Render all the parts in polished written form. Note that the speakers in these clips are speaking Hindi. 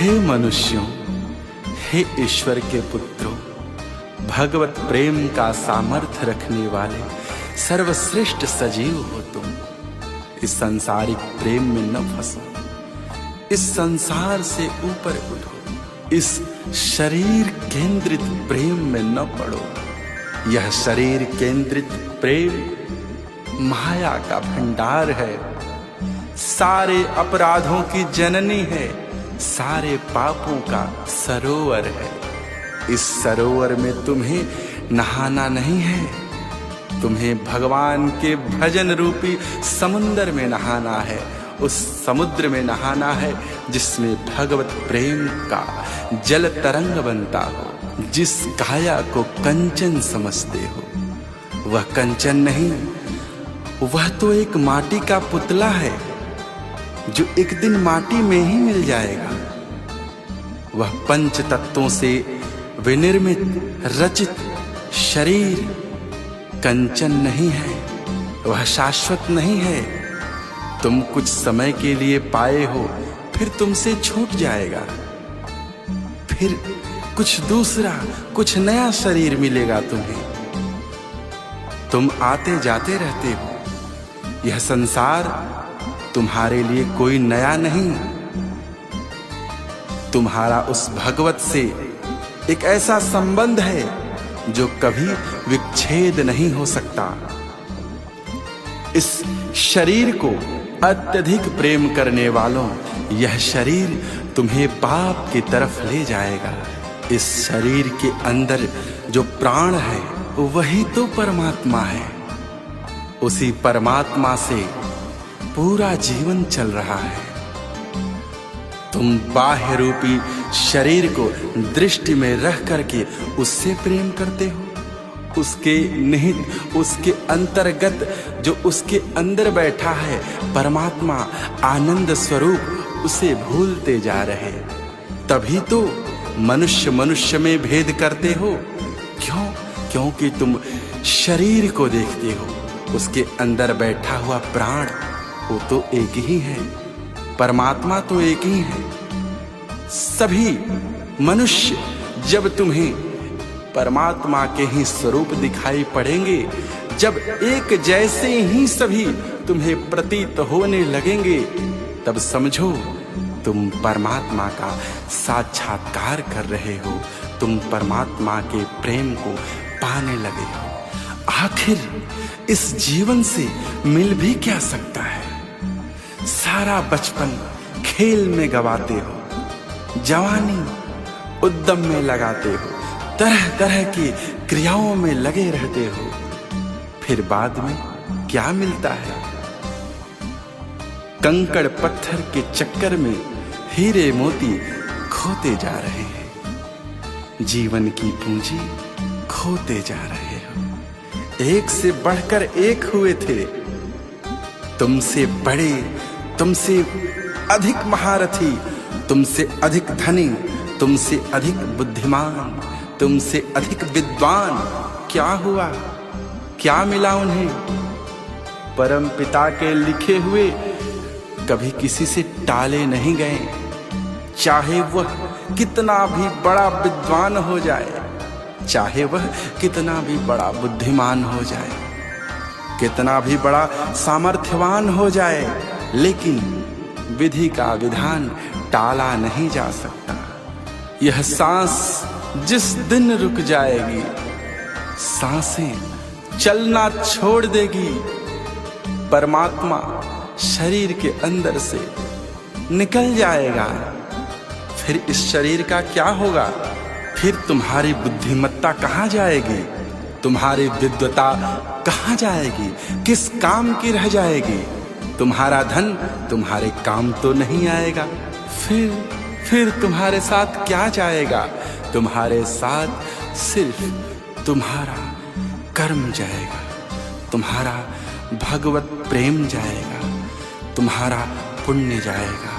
हे मनुष्यों, हे ईश्वर के पुत्रों, भगवत प्रेम का सामर्थ्य रखने वाले सर्वश्रेष्ठ सजीव हो तुम। इस सांसारिक प्रेम में न फंसो, इस संसार से ऊपर उठो, इस शरीर केंद्रित प्रेम में न पड़ो। यह शरीर केंद्रित प्रेम माया का भंडार है, सारे अपराधों की जननी है, सारे पापों का सरोवर है। इस सरोवर में तुम्हें नहाना नहीं है, तुम्हें भगवान के भजन रूपी समुद्र में नहाना है। उस समुद्र में नहाना है जिसमें भगवत प्रेम का जल तरंग बनता हो। जिस काया को कंचन समझते हो वह कंचन नहीं, वह तो एक माटी का पुतला है जो एक दिन माटी में ही मिल जाएगा। वह पंच तत्वों से विनिर्मित रचित शरीर कंचन नहीं है, वह शाश्वत नहीं है। तुम कुछ समय के लिए पाए हो, फिर तुमसे छूट जाएगा, फिर कुछ दूसरा, कुछ नया शरीर मिलेगा तुम्हें। तुम आते जाते रहते हो। यह संसार तुम्हारे लिए कोई नया नहीं, तुम्हारा उस भगवत से एक ऐसा संबंध है जो कभी विच्छेद नहीं हो सकता। इस शरीर को अत्यधिक प्रेम करने वालों, यह शरीर तुम्हें पाप की तरफ ले जाएगा। इस शरीर के अंदर जो प्राण है वही तो परमात्मा है। उसी परमात्मा से पूरा जीवन चल रहा है। तुम बाह्य रूपी शरीर को दृष्टि में रख करके उससे प्रेम करते हो, उसके निहित, उसके अंतर्गत जो उसके अंदर बैठा है परमात्मा आनंद स्वरूप, उसे भूलते जा रहे। तभी तो मनुष्य मनुष्य में भेद करते हो। क्यों? क्योंकि तुम शरीर को देखते हो, उसके अंदर बैठा हुआ प्राण वो तो एक ही है, परमात्मा तो एक ही है। सभी मनुष्य जब तुम्हें परमात्मा के ही स्वरूप दिखाई पड़ेंगे, जब एक जैसे ही सभी तुम्हें प्रतीत होने लगेंगे, तब समझो तुम परमात्मा का साक्षात्कार कर रहे हो, तुम परमात्मा के प्रेम को पाने लगे हो। आखिर इस जीवन से मिल भी क्या सकता है? सारा बचपन खेल में गवाते हो, जवानी उद्यम में लगाते हो, तरह तरह की क्रियाओं में लगे रहते हो, फिर बाद में क्या मिलता है? कंकड़ पत्थर के चक्कर में हीरे मोती खोते जा रहे हैं, जीवन की पूंजी खोते जा रहे हो। एक से बढ़कर एक हुए थे, तुमसे बड़े, तुमसे अधिक महारथी, तुमसे अधिक धनी, तुमसे अधिक बुद्धिमान, तुमसे अधिक विद्वान। क्या हुआ? क्या मिला उन्हें? परम पिता के लिखे हुए कभी किसी से टाले नहीं गए, चाहे वह कितना भी बड़ा विद्वान हो जाए, चाहे वह कितना भी बड़ा बुद्धिमान हो जाए, कितना भी बड़ा सामर्थ्यवान हो जाए, लेकिन विधि का विधान टाला नहीं जा सकता। यह सांस जिस दिन रुक जाएगी, सांसें चलना छोड़ देगी, परमात्मा शरीर के अंदर से निकल जाएगा। फिर इस शरीर का क्या होगा? फिर तुम्हारी बुद्धिमत्ता कहाँ जाएगी? तुम्हारी विद्वता कहाँ जाएगी? किस काम की रह जाएगी? तुम्हारा धन तुम्हारे काम तो नहीं आएगा। फिर तुम्हारे साथ क्या जाएगा? तुम्हारे साथ सिर्फ तुम्हारा कर्म जाएगा, तुम्हारा भगवत प्रेम जाएगा, तुम्हारा पुण्य जाएगा।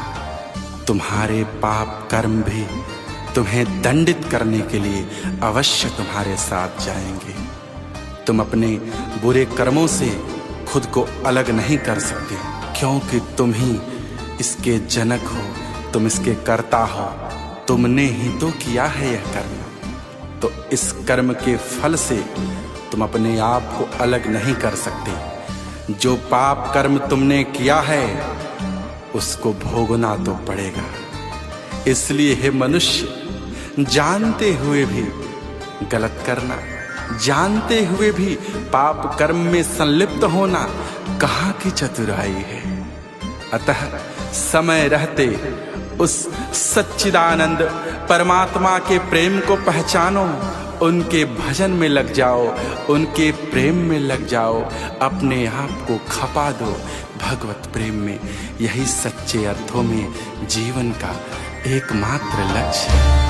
तुम्हारे पाप कर्म भी तुम्हें दंडित करने के लिए अवश्य तुम्हारे साथ जाएंगे। तुम अपने बुरे कर्मों से खुद को अलग नहीं कर सकते, क्योंकि तुम ही इसके जनक हो, तुम इसके कर्ता हो। तुमने ही तो किया है यह कर्म, तो इस कर्म के फल से तुम अपने आप को अलग नहीं कर सकते। जो पाप कर्म तुमने किया है उसको भोगना तो पड़ेगा। इसलिए हे मनुष्य, जानते हुए भी गलत करना, जानते हुए भी पाप कर्म में संलिप्त होना कहाँ की चतुराई है। अतः समय रहते उस सच्चिदानंद परमात्मा के प्रेम को पहचानो, उनके भजन में लग जाओ, उनके प्रेम में लग जाओ, अपने आप को खपा दो भगवत प्रेम में। यही सच्चे अर्थों में जीवन का एकमात्र लक्ष्य है।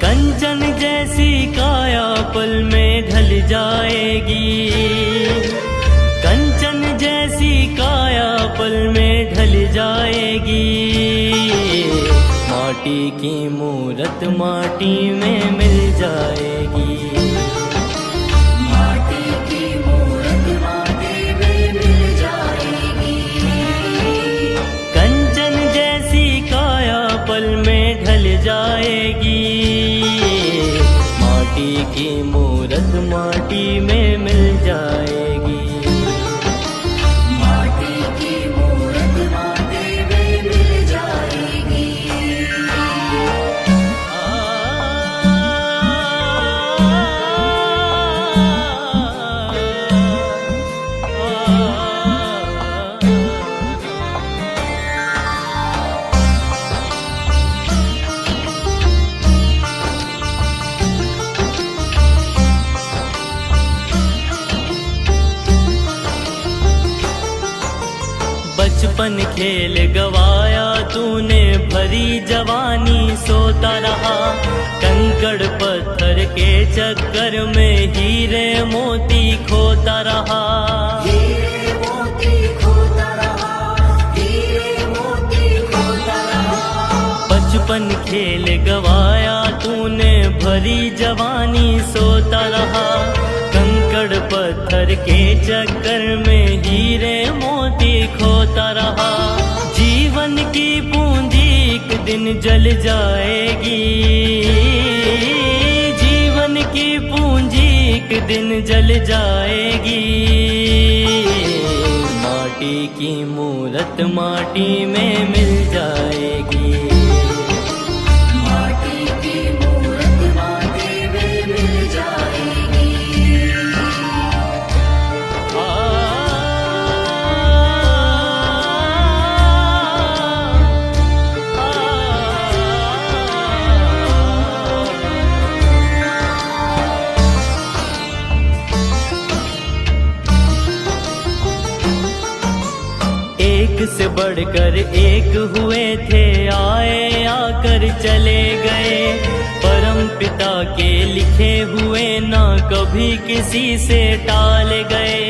कंचन जैसी काया पल में ढल जाएगी, कंचन जैसी काया पल में ढल जाएगी। माटी की मूरत माटी में मिल जाएगी, माटी की मूरत माटी में मिल जाएगी। कंचन जैसी काया पल में ढल जाएगी, माटी की मूरत माटी में मिल जाएगी, माटी की मूरत माटी में मिल जाएगी। बचपन खेल गवाया तूने, भरी जवानी सोता रहा। कंकड़ पत्थर के चक्कर में हीरे मोती खोता रहा, हीरे मोती खोता रहा, हीरे मोती खोता रहा। बचपन खेल गवाया तूने, भरी जवानी सोता रहा। कंकड़ पत्थर के चक्कर में हीरे मोती खोता रहा। जीवन की पूंजी एक दिन जल जाएगी, जीवन की पूंजी एक दिन जल जाएगी। माटी की मूरत माटी में मिल जाएगी, माटी की मूरत माटी में मिल जाएगी। एक से बढ़कर एक हुए थे, आए आकर चले गए। परम पिता के लिखे हुए ना कभी किसी से टाल गए,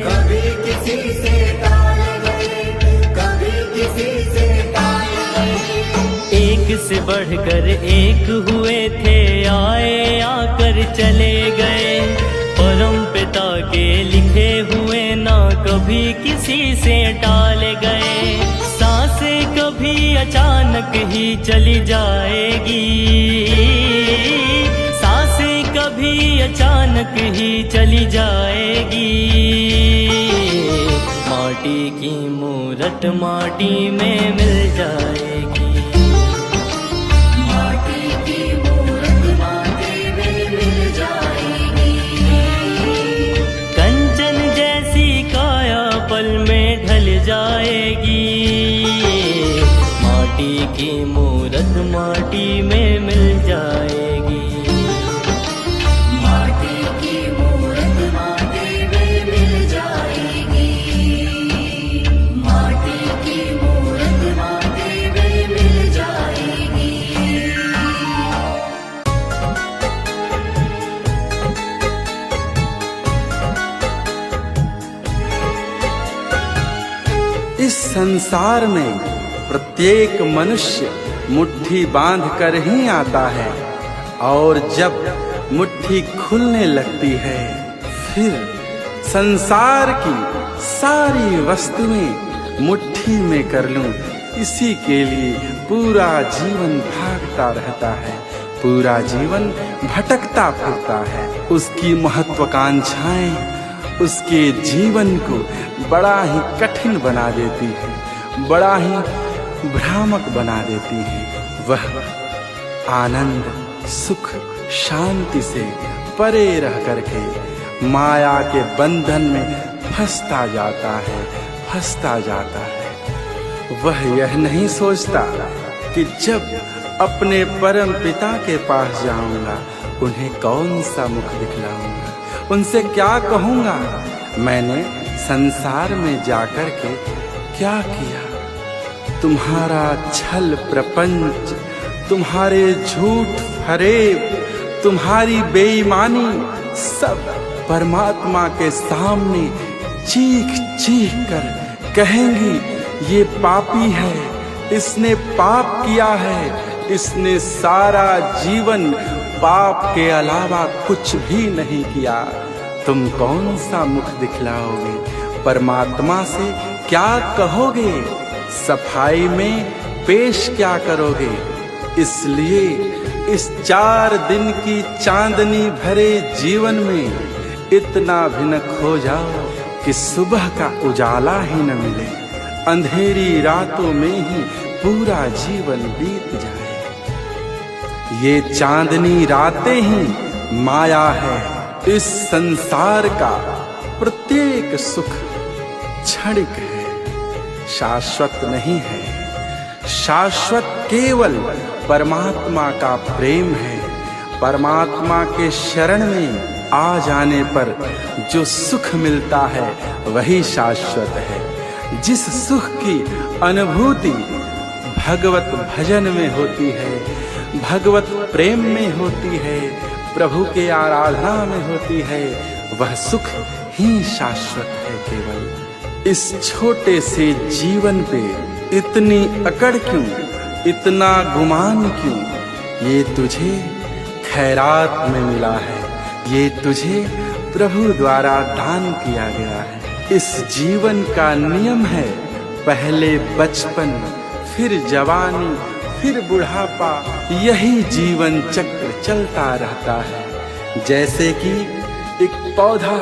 कभी किसी से टाल गए, कभी किसी से टाल गए। एक से बढ़कर एक हुए थे, आए आकर चले गए। परम पिता के लिखे हुए ना कभी किसी से टाल गए। सांसें कभी अचानक ही चली जाएगी, सांसें कभी अचानक ही चली जाएगी। माटी की मूरत माटी में मिल जाएगी, माटी की मूरत माटी में मिल जाएगी। कंचन जैसी काया पल में ढल जाएगी, माटी की मूरत माटी में मिल जाएगी, माटी की मूरत माटी में मिल जाएगी, माटी की मूरत माटी में मिल जाएगी। इस संसार में प्रत्येक मनुष्य मुट्ठी बांध कर ही आता है, और जब मुट्ठी खुलने लगती है फिर संसार की सारी वस्तुएं मुट्ठी में कर लूं, इसी के लिए पूरा जीवन भागता रहता है, पूरा जीवन भटकता फिरता है। उसकी महत्वाकांक्षाएं उसके जीवन को बड़ा ही कठिन बना देती है, बड़ा ही भ्रामक बना देती है। वह आनंद, सुख, शांति से परे रह करके माया के बंधन में फंसता जाता है, फंसता जाता है। वह यह नहीं सोचता कि जब अपने परम पिता के पास जाऊंगा उन्हें कौन सा मुख दिखलाऊंगा, उनसे क्या कहूंगा, मैंने संसार में जाकर के क्या किया। तुम्हारा छल प्रपंच, तुम्हारे झूठ फरेब, तुम्हारी बेईमानी सब परमात्मा के सामने चीख चीख कर कहेंगी, ये पापी है, इसने पाप किया है, इसने सारा जीवन पाप के अलावा कुछ भी नहीं किया। तुम कौन सा मुख दिखलाओगे, परमात्मा से क्या कहोगे, सफाई में पेश क्या करोगे। इसलिए इस 4 दिन की चांदनी भरे जीवन में इतना भी न खो जाओ कि सुबह का उजाला ही न मिले, अंधेरी रातों में ही पूरा जीवन बीत जाए। ये चांदनी रातें ही माया है, इस संसार का प्रत्येक सुख क्षणिक है, शाश्वत नहीं है। शाश्वत केवल परमात्मा का प्रेम है। परमात्मा के शरण में आ जाने पर जो सुख मिलता है वही शाश्वत है। जिस सुख की अनुभूति भगवत भजन में होती है, भगवत प्रेम में होती है, प्रभु के आराधना में होती है, वह सुख ही शाश्वत है केवल। इस छोटे से जीवन पे इतनी अकड़ क्यों, इतना गुमान क्यों। ये तुझे खैरात में मिला है, ये तुझे प्रभु द्वारा दान किया गया है। इस जीवन का नियम है, पहले बचपन, फिर जवानी, फिर बुढ़ापा, यही जीवन चक्र चलता रहता है। जैसे कि एक पौधा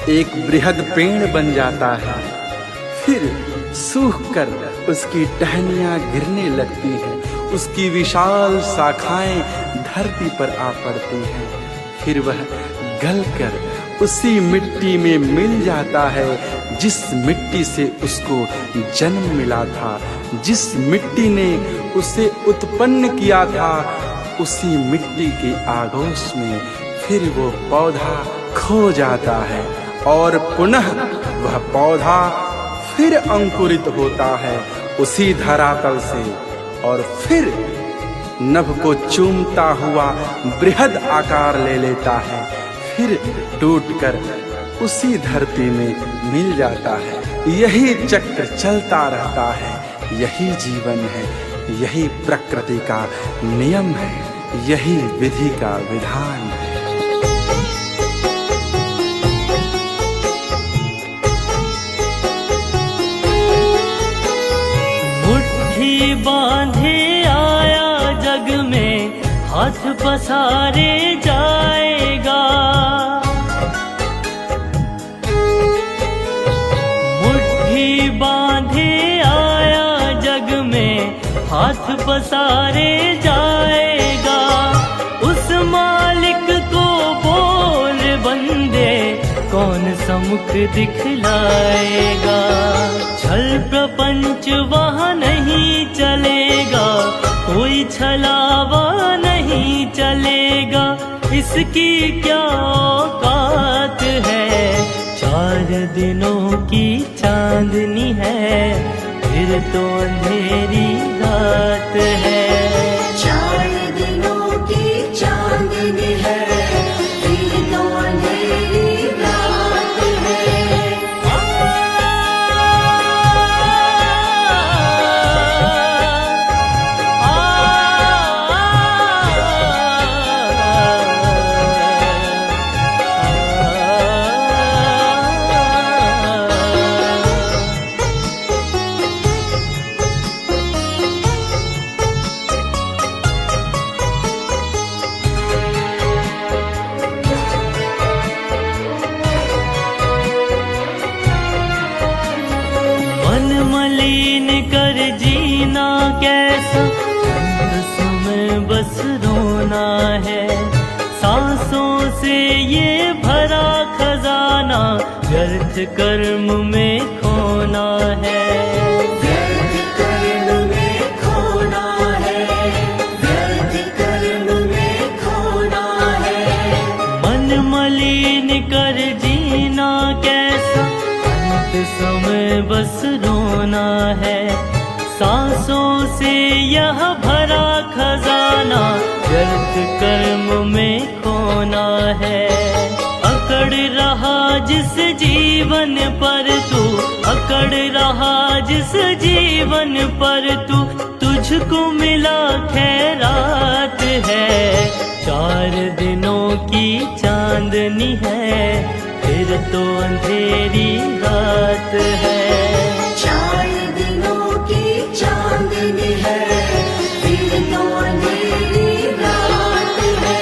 एक बृहद पेड़ बन जाता है, फिर सूख कर उसकी टहनियाँ गिरने लगती हैं, उसकी विशाल शाखाएं धरती पर आ पड़ती हैं, फिर वह गलकर उसी मिट्टी में मिल जाता है जिस मिट्टी से उसको जन्म मिला था, जिस मिट्टी ने उसे उत्पन्न किया था। उसी मिट्टी के आगोश में फिर वो पौधा खो जाता है और पुनः वह पौधा फिर अंकुरित होता है उसी धरातल से, और फिर नभ को चूमता हुआ बृहद आकार ले लेता है, फिर टूटकर उसी धरती में मिल जाता है। यही चक्र चलता रहता है, यही जीवन है, यही प्रकृति का नियम है, यही विधि का विधान है। मुट्ठी बांधे आया जग में, हाथ पसारे जाएगा। मुट्ठी बांधे आया जग में, हाथ पसारे जाएगा। उस मालिक को बोल बंदे, कौन सा मुख दिखलाएगा। छल प्रपंच वहाँ नहीं चलेगा, कोई छलावा नहीं चलेगा। इसकी क्या औकात है, 4 दिनों की चांदनी है, फिर तो अंधेरी रात है। 4 दिनों की चांदनी है, फिर तो अंधेरी रात है। मलिन कर जीना कैसा, अंत समय बस रोना है। सांसों से ये भरा खजाना, व्यर्थ कर्म में खोना है। व्यर्थ कर्म में खोना है, व्यर्थ कर्म में खोना है। मन मलिन कर जीना कैसा, अंत समय बस रोना है। सांसों से यह भरा खजाना, व्यर्थ कर्म में खोना है। अकड़ रहा जिस जीवन पर तू, अकड़ रहा जिस जीवन पर तू, तुझको मिला खैरात है। 4 दिनों की चांदनी है, फिर तो अंधेरी रात है। 4 दिनों की चांदनी है, फिर तो अंधेरी रात है।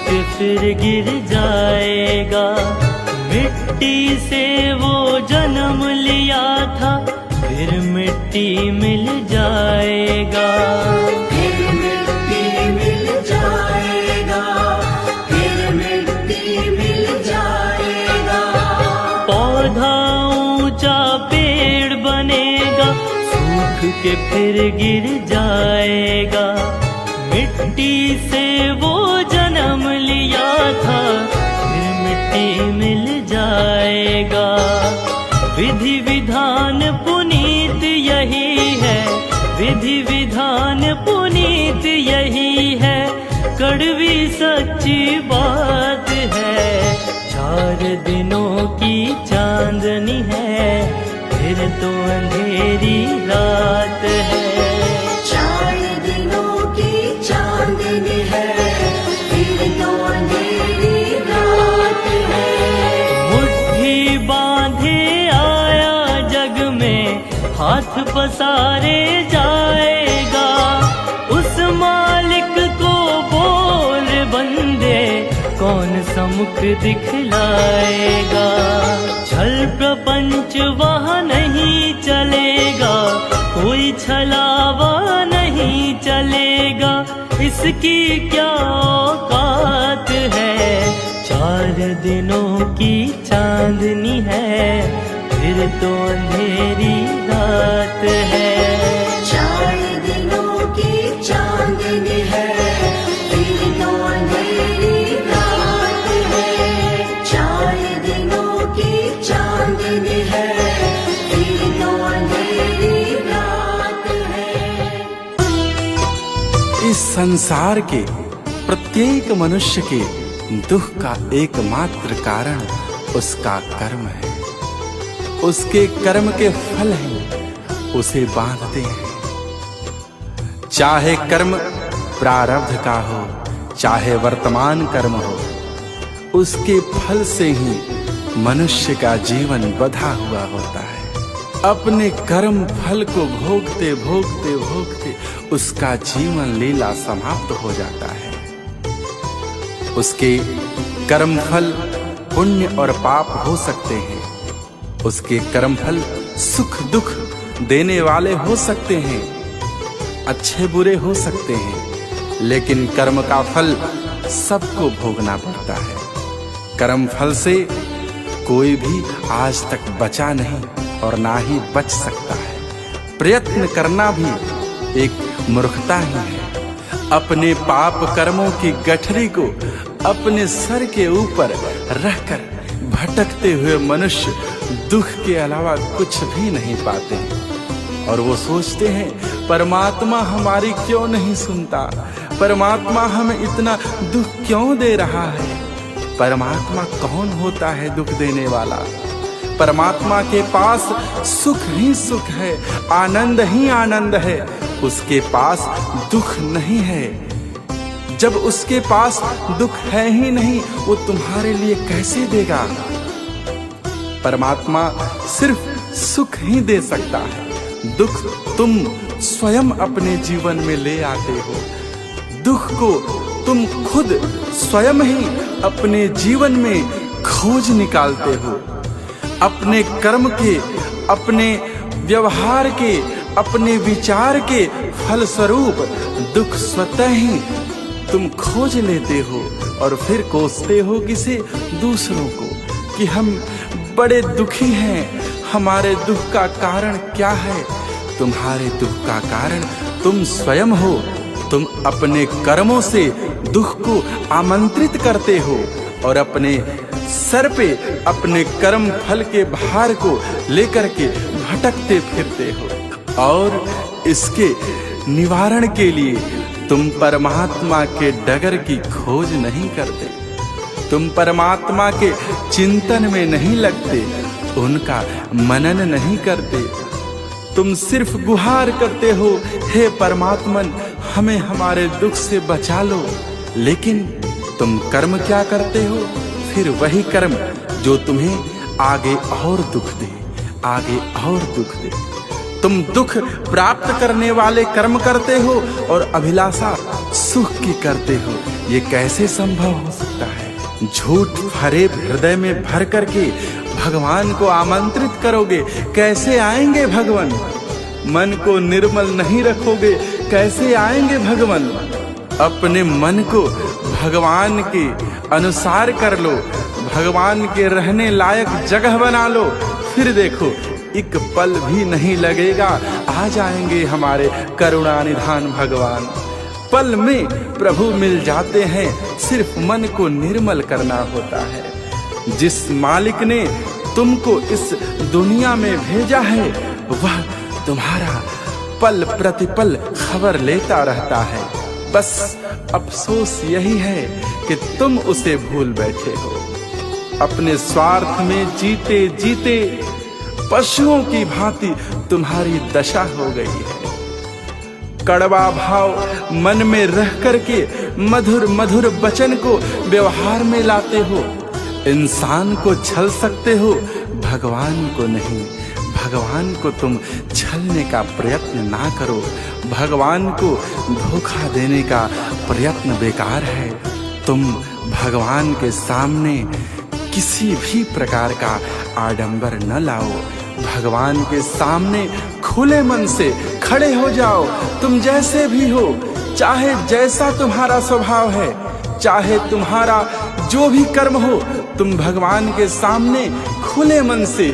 के फिर गिर जाएगा। मिट्टी से वो जन्म लिया था, फिर मिट्टी मिल जाएगा। फिर मिट्टी मिल जाएगा, फिर मिट्टी मिल जाएगा। पौधा ऊंचा पेड़ बनेगा, सूख के फिर गिर जाएगा। मिट्टी से वो जन्म लिया था, फिर मिट्टी मिल जाएगा। विधि विधान पुनीत यही है, विधि विधान पुनीत यही है, कड़वी सच्ची बात है। 4 दिनों की चांदनी है, फिर तो अंधेरी रात है। 4 दिनों की चांदनी है, फिर तो अंधेरी रात है। मुट्ठी बांधे आया जग में, हाथ पसारे जाएगा। उस मालिक को बोल बंदे, कौन सम्मुख दिखलाएगा। छल प्रपंच वहाँ नहीं चलेगा, कोई छलावा नहीं चलेगा। इसकी क्या औकात है। 4 दिनों की चांदनी है, फिर तो अंधेरी रात है। 4 दिनों की चांदनी है, फिर तो अंधेरी रात है। 4 दिनों की चांदनी है, फिर तो अंधेरी रात है। इस संसार के प्रत्येक मनुष्य के दुख का एकमात्र कारण उसका कर्म है। उसके कर्म के फल ही उसे बांधते हैं। चाहे कर्म प्रारब्ध का हो, चाहे वर्तमान कर्म हो, उसके फल से ही मनुष्य का जीवन बंधा हुआ होता है। अपने कर्म फल को भोगते भोगते भोगते उसका जीवन लीला समाप्त हो जाता है। उसके कर्म फल पुण्य और पाप हो सकते हैं। उसके कर्म फल सुख दुख देने वाले हो सकते हैं, अच्छे बुरे हो सकते हैं, लेकिन कर्म का फल सबको भोगना पड़ता है। कर्म फल से कोई भी आज तक बचा नहीं और ना ही बच सकता है। प्रयत्न करना भी एक मूर्खता ही है। अपने पाप कर्मों की गठरी को अपने सर के ऊपर रखकर भटकते हुए मनुष्य दुख के अलावा कुछ भी नहीं पाते और वो सोचते हैं परमात्मा हमारी क्यों नहीं सुनता, परमात्मा हमें इतना दुख क्यों दे रहा है। परमात्मा कौन होता है दुख देने वाला? परमात्मा के पास सुख ही सुख है, आनंद ही आनंद है, उसके पास दुख नहीं है। जब उसके पास दुख है ही नहीं, वो तुम्हारे लिए कैसे देगा? परमात्मा सिर्फ सुख ही दे सकता है। दुख तुम स्वयं अपने जीवन में ले आते हो। दुख को तुम खुद स्वयं ही अपने जीवन में खोज निकालते हो। अपने कर्म के, अपने व्यवहार के, अपने विचार के फलस्वरूप दुख स्वतः ही तुम खोज लेते हो और फिर कोसते हो किसे? दूसरों को, कि हम बड़े दुखी हैं, हमारे दुख का कारण क्या है? तुम्हारे दुख का कारण तुम स्वयं हो। तुम अपने कर्मों से दुख को आमंत्रित करते हो और अपने सर पे अपने कर्म फल के भार को लेकर के भटकते फिरते हो। और इसके निवारण के लिए तुम परमात्मा के डगर की खोज नहीं करते, तुम परमात्मा के चिंतन में नहीं लगते, उनका मनन नहीं करते। तुम सिर्फ गुहार करते हो, हे परमात्मन हमें हमारे दुख से बचा लो। लेकिन तुम कर्म क्या करते हो? फिर वही कर्म जो तुम्हें आगे और दुख दे, आगे और दुख दे। तुम दुख प्राप्त करने वाले कर्म करते हो और अभिलाषा सुख की करते हो। ये कैसे संभव हो सकता है? झूठ भरे हृदय में भर करके भगवान को आमंत्रित करोगे, कैसे आएंगे भगवान? मन को निर्मल नहीं रखोगे, कैसे आएंगे भगवान? अपने मन को भगवान के अनुसार कर लो, भगवान के रहने लायक जगह बना लो, फिर देखो एक पल भी नहीं लगेगा, आ जाएंगे हमारे करुणा निधान भगवान। पल में प्रभु मिल जाते हैं, सिर्फ मन को निर्मल करना होता है। जिस मालिक ने तुमको इस दुनिया में भेजा है, वह तुम्हारा पल प्रतिपल खबर लेता रहता है। बस अफसोस यही है कि तुम उसे भूल बैठे हो। अपने स्वार्थ में जीते जीते पशुओं की भांति तुम्हारी दशा हो गई है। कड़वा भाव मन में रह करके मधुर मधुर वचन को व्यवहार में लाते हो। इंसान को छल सकते हो, भगवान को नहीं। भगवान को तुम छलने का प्रयत्न ना करो। भगवान को धोखा देने का प्रयत्न बेकार है। तुम भगवान के सामने किसी भी प्रकार का आडंबर न लाओ। भगवान के सामने खुले मन से खड़े हो जाओ। तुम जैसे भी हो, चाहे जैसा तुम्हारा स्वभाव है, चाहे तुम्हारा जो भी कर्म हो, तुम भगवान के सामने खुले मन से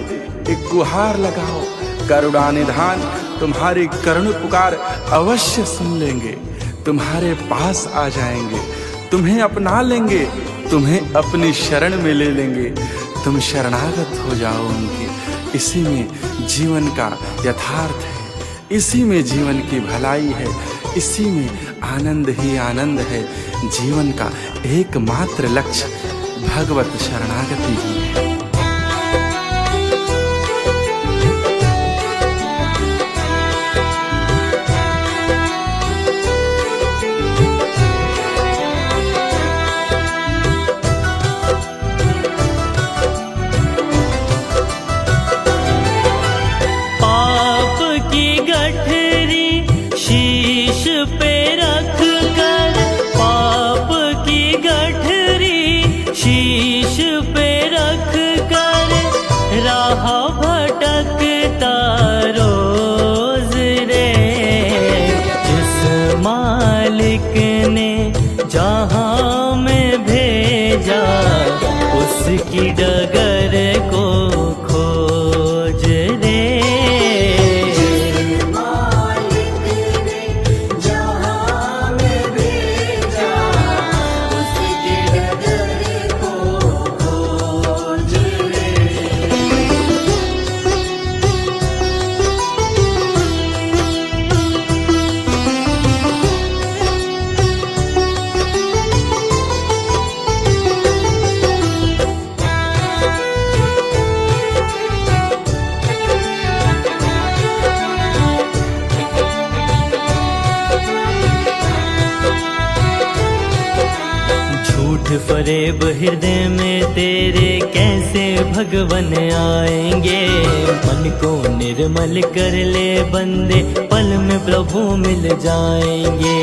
एक गुहार लगाओ। करुणा निधान तुम्हारी करुण पुकार अवश्य सुन लेंगे, तुम्हारे पास आ जाएंगे, तुम्हें अपना लेंगे, तुम्हें अपनी शरण में ले लेंगे। तुम शरणागत हो जाओ उनके। इसी में जीवन का यथार्थ है, इसी में जीवन की भलाई है, इसी में आनंद ही आनंद है। जीवन का एकमात्र लक्ष्य भगवत शरणागति ही है। शीश पे रख कर पाप की गठरी, शीश पे रख कर राह भटकता रोज रे। जिस मालिक ने जहाँ में भेजा, उसकी डगर को खोज रे। झूठ फरेब हृदय में तेरे कैसे भगवन आएंगे। मन को निर्मल कर ले बंदे, पल में प्रभु मिल जाएंगे।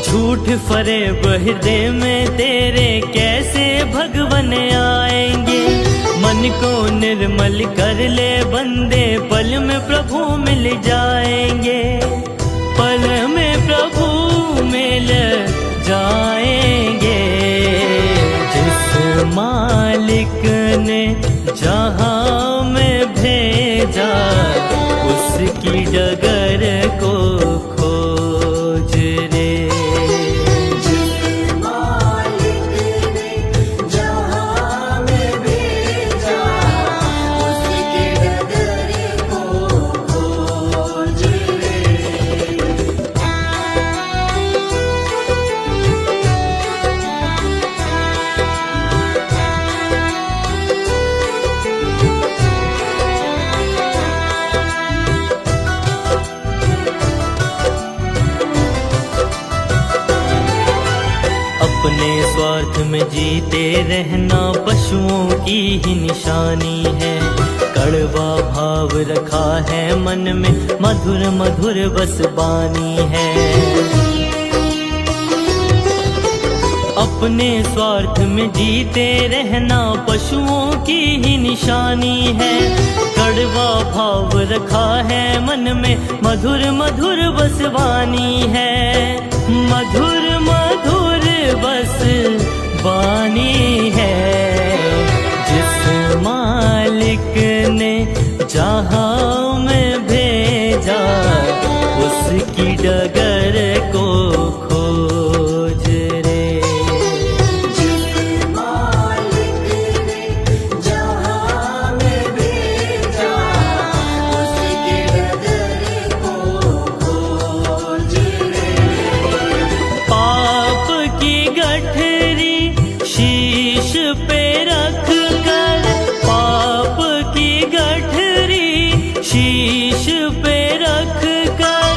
झूठ फरेब हृदय में तेरे कैसे भगवन आएंगे। मन को निर्मल कर ले बंदे, पल में प्रभु मिल जाएंगे। पल में प्रभु मिल जाएंगे। जिस मालिक ने जहाँ में भेजा, उसकी डगर को खोज रे। जिस मालिक ने जहाँ में भेजा, उसकी डगर को खोज रे। अपने स्वार्थ में जीते रहना पशुओं की ही निशानी है। कड़वा भाव रखा है मन में, मधुर मधुर बस बानी है। अपने स्वार्थ में जीते रहना पशुओं की ही निशानी है। कड़वा भाव रखा है मन में, मधुर मधुर बस बानी है। मधुर मधुर बस बानी है। जिस मालिक ने जहाँ में भेजा, उसकी डगर को खोज रे। जिस मालिक ने जहाँ में भेजा, उसकी डगर को खोज रे। पाप की गठरी शीश पे रख कर, पाप की गठरी शीश पे रख कर,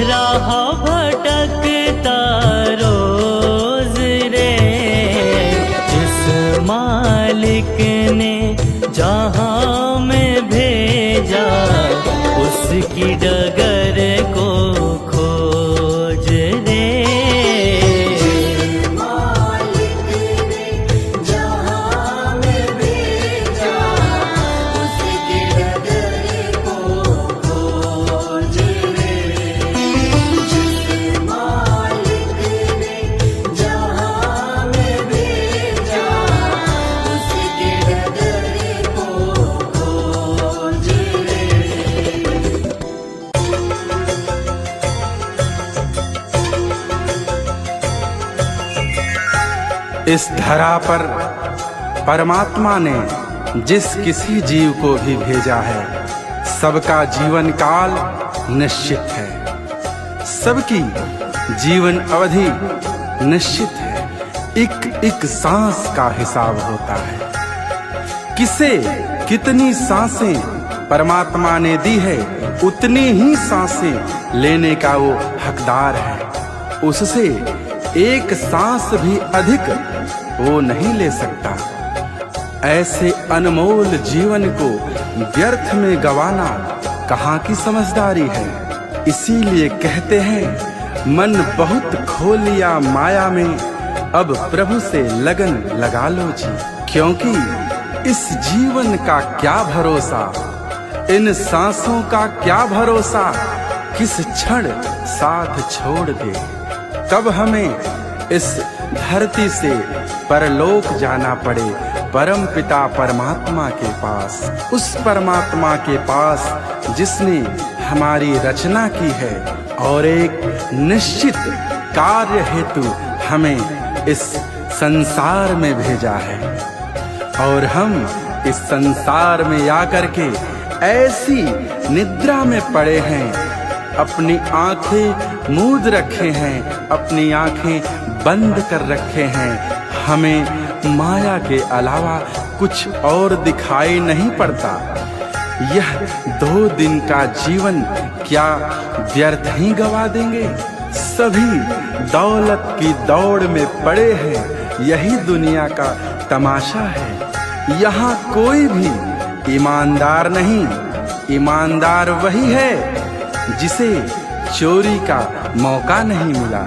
राह भटकता रोज रे। जिस मालिक ने जहाँ में भेजा, उसकी डगर को खोज रे। मालिक ने जहाँ में भेजा, उसकी डगर को खोज रे। जिस मालिक ने जहाँ में भेजा, उसकी डगर को खोज रे। इस धरा पर परमात्मा ने जिस किसी जीव को भी भेजा है, सबका जीवन काल निश्चित है। सबकी जीवन अवधि निश्चित है। एक एक सांस का हिसाब होता है। किसे कितनी सांसें परमात्मा ने दी है, उतनी ही सांसें लेने का वो हकदार है। उससे एक सांस भी अधिक वो नहीं ले सकता। ऐसे अनमोल जीवन को व्यर्थ में गंवाना कहाँ की समझदारी है। इसीलिए कहते हैं, मन बहुत खो लिया माया में, अब प्रभु से लगन लगा लो जी। क्योंकि इस जीवन का क्या भरोसा, इन सांसों का क्या भरोसा, किस क्षण साथ छोड़ दे। कब हमें इस धरती से परलोक जाना पड़े, परम पिता परमात्मा के पास, उस परमात्मा के पास जिसने हमारी रचना की है और एक निश्चित कार्य हेतु हमें इस संसार में भेजा है। और हम इस संसार में आकर के ऐसी निद्रा में पड़े हैं, अपनी आंखें मूंद रखे हैं, अपनी आंखें बंद कर रखे हैं। हमें माया के अलावा कुछ और दिखाई नहीं पड़ता। यह 2 दिन का जीवन क्या व्यर्थ ही गवा देंगे? सभी दौलत की दौड़ में पड़े हैं, यही दुनिया का तमाशा है। यहाँ कोई भी ईमानदार नहीं, ईमानदार वही है जिसे चोरी का मौका नहीं मिला।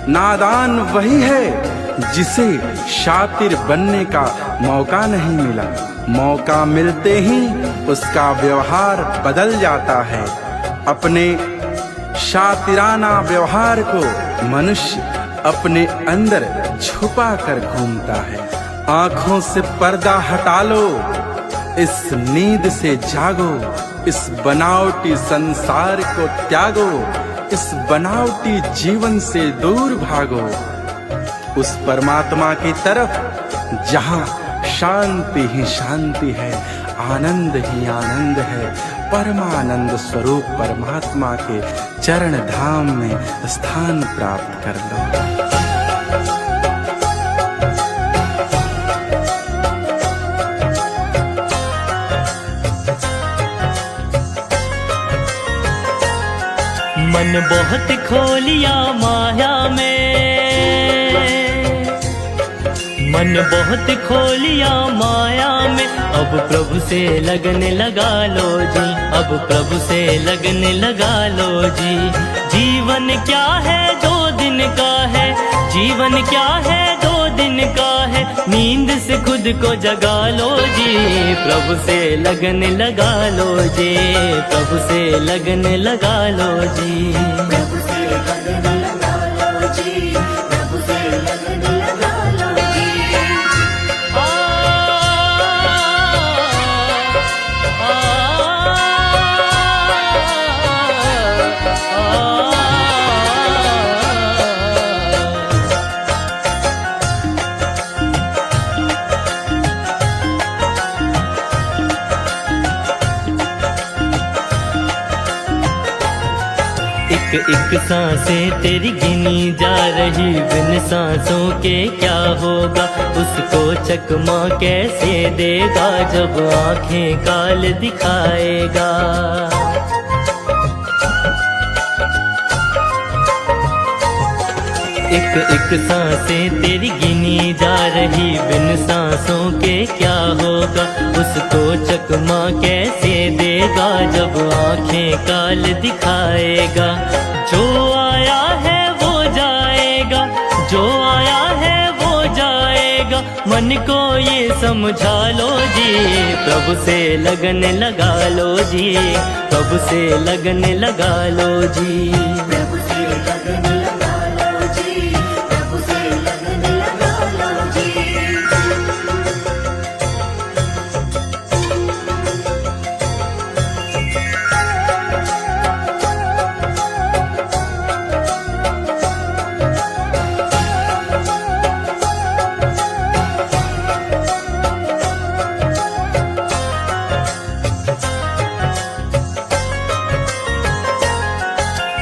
नादान वही है जिसे शातिर बनने का मौका नहीं मिला। मौका मिलते ही उसका व्यवहार बदल जाता है। अपने शातिराना व्यवहार को मनुष्य अपने अंदर छुपा कर घूमता है। आंखों से पर्दा हटा लो, इस नींद से जागो, इस बनावटी संसार को त्यागो, इस बनावटी जीवन से दूर भागो, उस परमात्मा की तरफ जहां शांति ही शांति है, आनंद ही आनंद है। परमानंद स्वरूप परमात्मा के चरण धाम में स्थान प्राप्त कर लो। मन बहुत खोलिया माया में, मन बहुत खोलिया माया में। अब प्रभु से लगन लगा लो जी, अब प्रभु से लगन लगा लो जी। जीवन क्या है 2 दिन का है, जीवन क्या है 2 दिन का है। नींद से खुद को जगा लो जी, प्रभु से लगन लगा लो जी, प्रभु से लगन लगा लो जी। प्रभु से लगन लगा लो जी, प्रभु से लगन लगा लो जी। एक एक सांसें तेरी गिनी जा रही, बिन सांसों के क्या होगा। उसको चकमा कैसे देगा जब आंखें काल दिखाएगा। एक एक सांसें तेरी गिनी जा रही, बिन सांसों के क्या होगा। उसको चकमा कैसे देगा जब आंखें काल दिखाएगा। जो आया है वो जाएगा, जो आया है वो जाएगा। मन को ये समझा लो जी, प्रभु से लगन लगा लो जी, प्रभु से लगन लगा लो जी। प्रभु से लगन लगा लो जी, प्रभु से लगन लगा लो जी।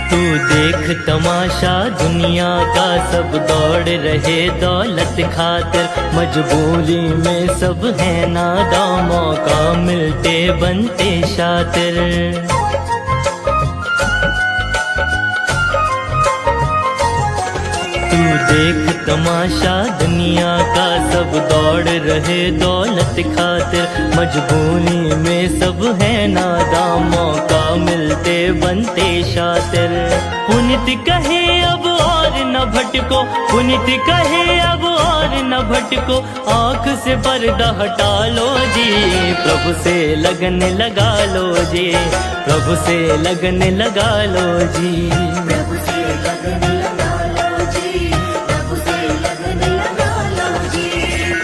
तू देख तमाशा दुनिया का, सब दौड़ रहे दौलत खातिर। मजबूरी में सब है नादां, मौका मिलते बनते शातिर। तू देख तमाशा दुनिया का, सब दौड़ रहे दौलत खातिर। मजबूरी में सब है नादां, मौका मिलते बनते शातिर। पुनित कहे अब और न भटको, पुनित कहे अब और न भटको। आँख से पर्दा हटा लो जी, प्रभु से लगन लगा लो जी, प्रभु से लगन लगा लो जी। प्रभु से लगन लगा लो जी, प्रभु से लगन लगा लो जी।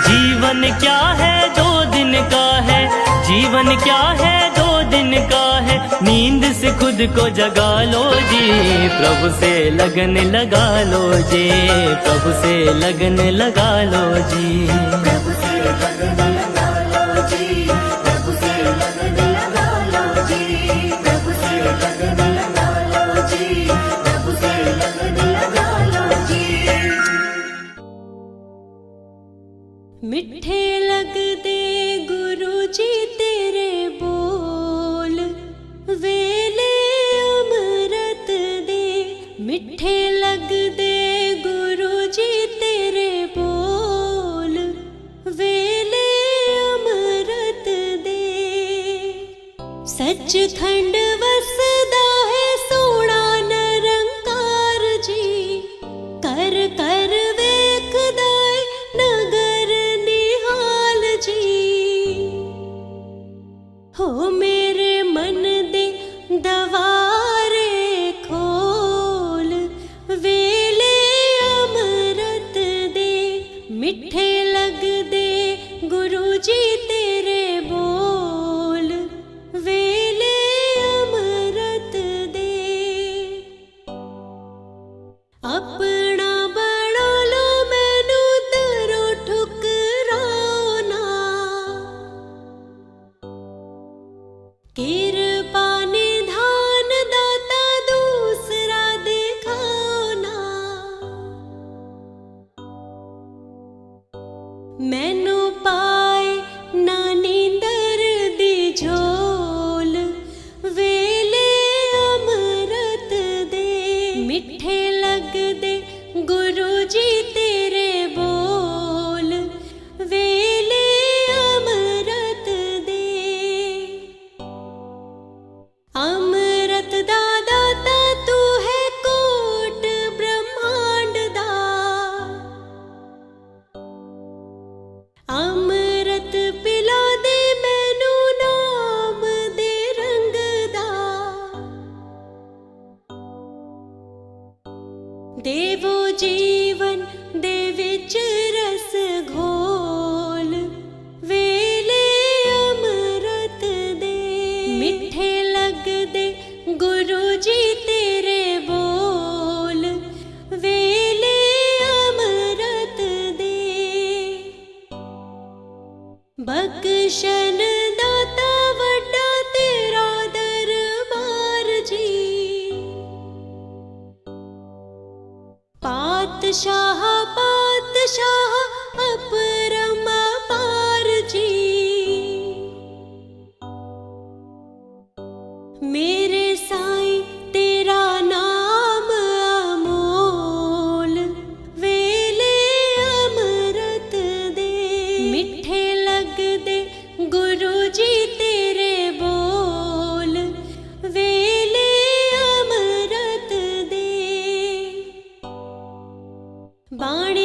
जीवन क्या है 2 दिन का है, जीवन क्या है 2 दिन का है। नींद से खुद को जगा लो जी, प्रभु से लगन लगा लो जी, प्रभु से लगन लगा लो जी। प्रभु से लगन लगा लो जी, प्रभु से लगन लगा लो जी। प्रभु से लगन लगा लो जी, प्रभु से लगन लगा लो जी। मिठे लगदे गुरु जी तेरे बोल, वेले अमृत दे। मिठे लग कर कर वेखदाए नगर निहाल जी। हो मेरे मन दे दवारे खोल, वेले अमृत दे मिठे लग दे गुरु जी तेरे बोल, वेले अमृत दे। अपना बना लो मैनू दरो ठुकराना, कृपा निधान दाता दूसरा दिखाना। मैनू पाए ना नींदर दी झोल, वेले अमृत दे मिठे लग दे गुरु जी तेरे बोल, वेले अमृत दे। अमृत दा दाता तू है कोट ब्रह्मांड दा, अमृत पिला दे मैनू नाम दे रंग दा। देवो जीवन दे विच रस घोल, वेले अमृत दे मिठे लग दे गुरु जी तेरे बोल, वेले अमृत दे। बख्शन दाता वड्डा तेरा दरबार जी, पातशाह पातशाह अपरमापार जी। मेरे साईं तेरा नाम अमोल, वेले अमृत दे मिठे लग दे गुरु जी तेरे बोल, वेले अमृत दे। बाणी